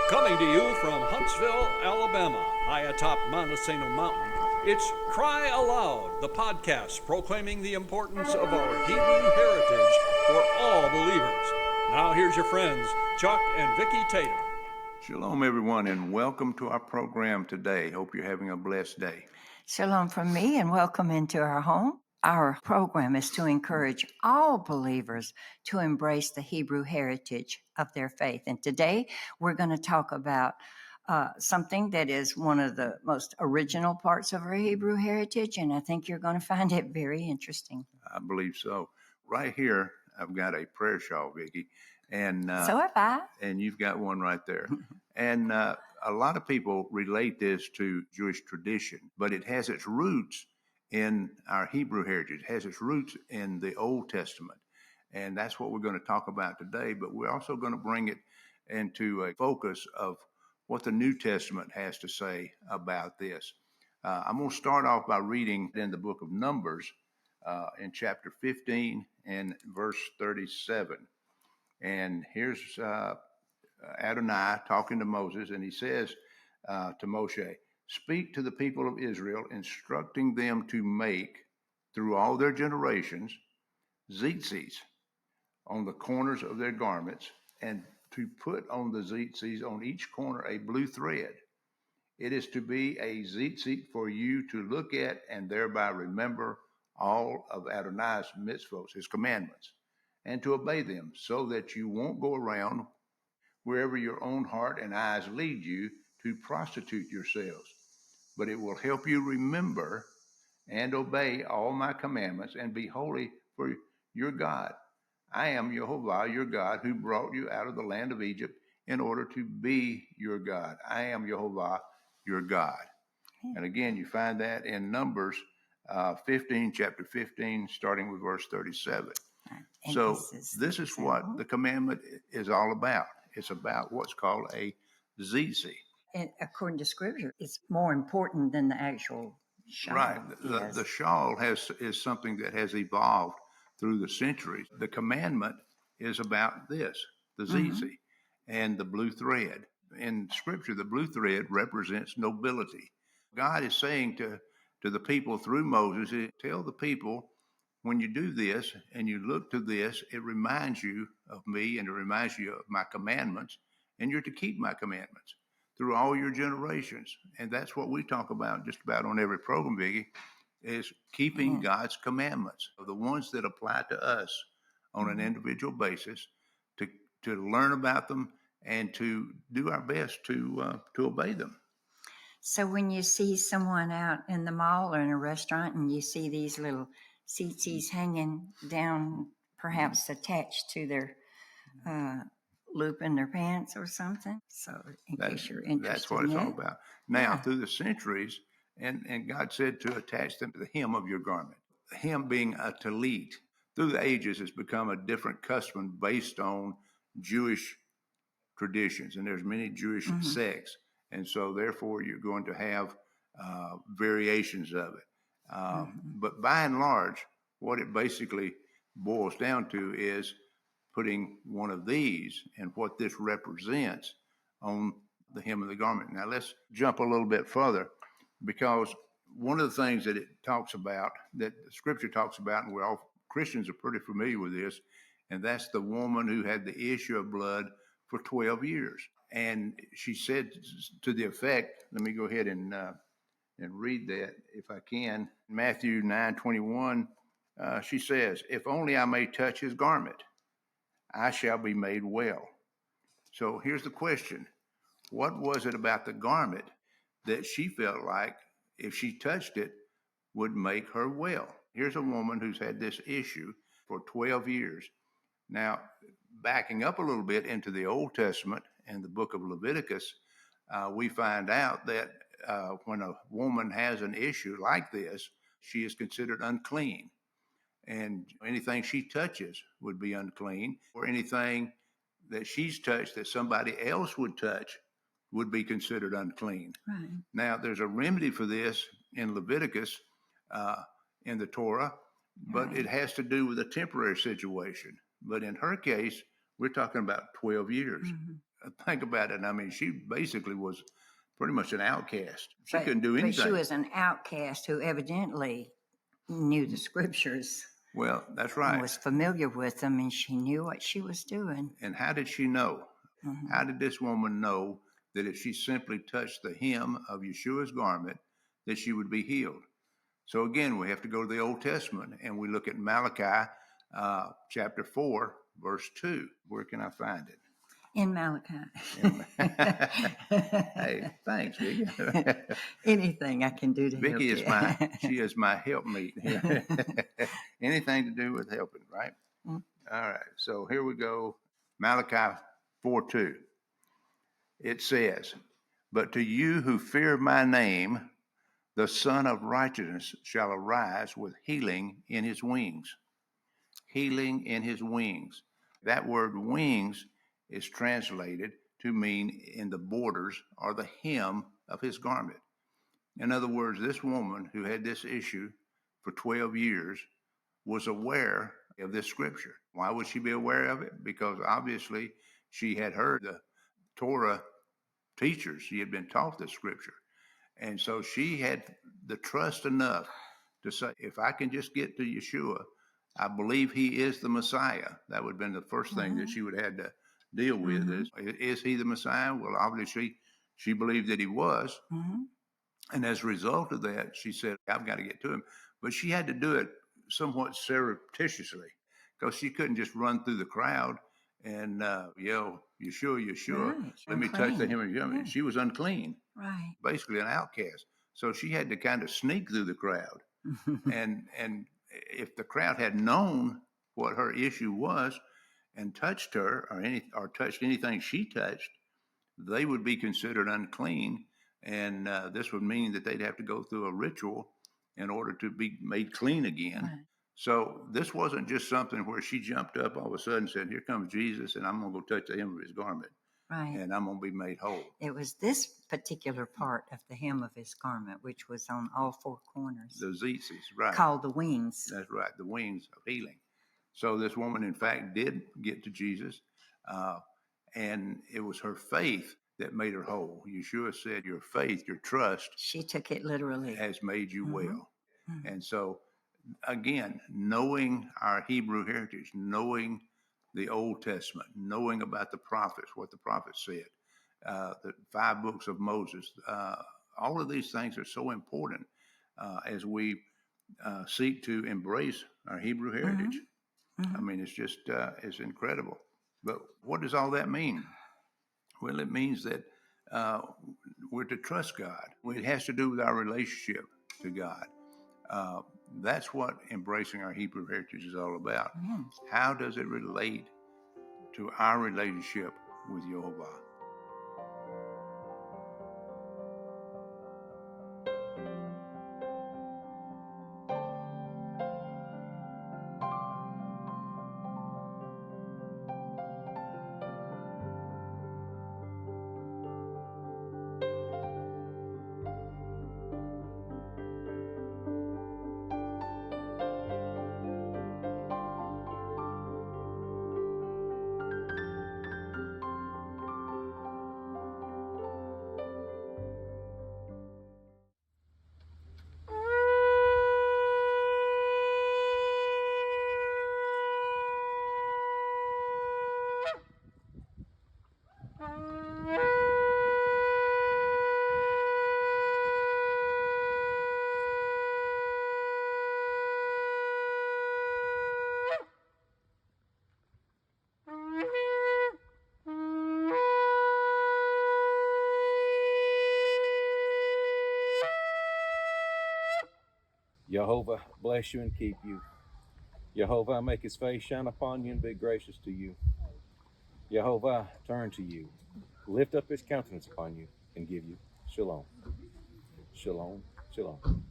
Coming to you from Huntsville, Alabama, high atop Montesano Mountain, it's Cry Aloud, the podcast proclaiming the importance of our Hebrew heritage for all believers. Now here's your friends, Chuck and Vicki Tatum. Shalom, everyone, and welcome to our program today. Hope you're having a blessed day. Shalom from me, and welcome into our home. Our program is to encourage all believers to embrace the Hebrew heritage of their faith. And today we're going to talk about something that is one of the most original parts of our Hebrew heritage, and I think you're going to find it very interesting. I believe so. Right here, I've got a prayer shawl, Vicki, and So have I. And you've got one right there. And a lot of people relate this to Jewish tradition, but it has its roots in our Hebrew heritage. It has its roots in the Old Testament. And that's what we're going to talk about today. But we're also going to bring it into a focus of what the New Testament has to say about this. I'm going to start off by reading in the book of Numbers in chapter 15 and verse 37. And here's Adonai talking to Moses, and he says to Moshe, "Speak to the people of Israel, instructing them to make, through all their generations, tzitzits on the corners of their garments, and to put on the tzitzits on each corner a blue thread. It is to be a tzitzit for you to look at and thereby remember all of Adonai's mitzvot, his commandments, and to obey them, so that you won't go around wherever your own heart and eyes lead you to prostitute yourselves. But it will help you remember and obey all my commandments and be holy for your God. I am Yeshua, your God, who brought you out of the land of Egypt in order to be your God. I am Yeshua, your God." And again, you find that in Numbers 15, chapter 15, starting with verse 37. So this is what the commandment is all about. It's about what's called a tzitzit. And according to Scripture, it's more important than the actual shawl. Right. Yes. The shawl is something that has evolved through the centuries. The commandment is about this, the tzitzit, and the blue thread. In Scripture, the blue thread represents nobility. God is saying to the people through Moses, tell the people, when you do this and you look to this, it reminds you of me and it reminds you of my commandments, and you're to keep my commandments through all your generations. And that's what we talk about just about on every program, Vicki, is keeping God's commandments, the ones that apply to us on an individual basis, to learn about them and to do our best to obey them. So when you see someone out in the mall or in a restaurant and you see these little tzitzits hanging down, perhaps attached to their loop in their pants or something. So in case you're interested, that's what it's all about. Now, through the centuries, and God said to attach them to the hem of your garment. The hem being a tallit. Through the ages, it's become a different custom based on Jewish traditions, and there's many Jewish sects, and so therefore you're going to have variations of it. But by and large, what it basically boils down to is putting one of these and what this represents on the hem of the garment. Now let's jump a little bit further, because one of the things that it talks about, that the Scripture talks about, and we're all Christians are pretty familiar with this, and that's the woman who had the issue of blood for 12 years. And she said to the effect, let me go ahead and read that if I can. Matthew 9:21, she says, "If only I may touch his garment, I shall be made well." So here's the question. What was it about the garment that she felt like if she touched it would make her well? Here's a woman who's had this issue for 12 years. Now, backing up a little bit into the Old Testament and the book of Leviticus, we find out that when a woman has an issue like this, she is considered unclean. And anything she touches would be unclean, or anything that she's touched that somebody else would touch would be considered unclean. Right. Now, there's a remedy for this in Leviticus in the Torah, but it has to do with a temporary situation. But in her case, we're talking about 12 years. Think about it. I mean, she basically was pretty much an outcast. She couldn't do anything. But she was an outcast who evidently knew the scriptures. Well, that's right. And was familiar with them, and she knew what she was doing. And how did she know? How did this woman know that if she simply touched the hem of Yeshua's garment, that she would be healed? So again, we have to go to the Old Testament, and we look at Malachi chapter 4, verse 2. Where can I find it? In Malachi. Hey, thanks, Vicki. Anything I can do to Vicki help you. She is my helpmeet. Anything to do with helping, right? All right, so here we go. Malachi 4:2. It says, "But to you who fear my name, the Son of Righteousness shall arise with healing in his wings." Healing in his wings. That word wings is translated to mean in the borders or the hem of his garment. In other words, this woman who had this issue for 12 years was aware of this scripture. Why would she be aware of it? Because obviously she had heard the Torah teachers. She had been taught this scripture. And so she had the trust enough to say, if I can just get to Yeshua, I believe he is the Messiah. That would have been the first thing that she would have had to deal with is he the Messiah? Well, obviously she believed that he was. And as a result of that, she said, I've got to get to him. But she had to do it somewhat surreptitiously because she couldn't just run through the crowd and yell, Yeshua, Yeshua, Right, let me touch the hem of your garment. Yeah. She was unclean, Right. basically an outcast. So she had to kind of sneak through the crowd. and if the crowd had known what her issue was and touched her or touched anything she touched, they would be considered unclean. And this would mean that they'd have to go through a ritual in order to be made clean again. Right. So this wasn't just something where she jumped up all of a sudden and said, here comes Jesus, and I'm going to go touch the hem of his garment, Right. and I'm going to be made whole. It was this particular part of the hem of his garment, which was on all four corners, The tzitzit, right. called the wings. That's right, the wings of healing. So this woman, in fact, did get to Jesus, and it was her faith that made her whole. Yeshua said, your faith, your trust She took it literally. has made you well. And so, again, knowing our Hebrew heritage, knowing the Old Testament, knowing about the prophets, what the prophets said, the 5 books of Moses, all of these things are so important as we seek to embrace our Hebrew heritage. I mean, it's just, it's incredible. But what does all that mean? Well, it means that we're to trust God. It has to do with our relationship to God. That's what embracing our Hebrew heritage is all about. How does it relate to our relationship with Yehovah? Jehovah bless you and keep you. Jehovah make his face shine upon you and be gracious to you. Jehovah turn to you, lift up his countenance upon you and give you shalom. Shalom, shalom.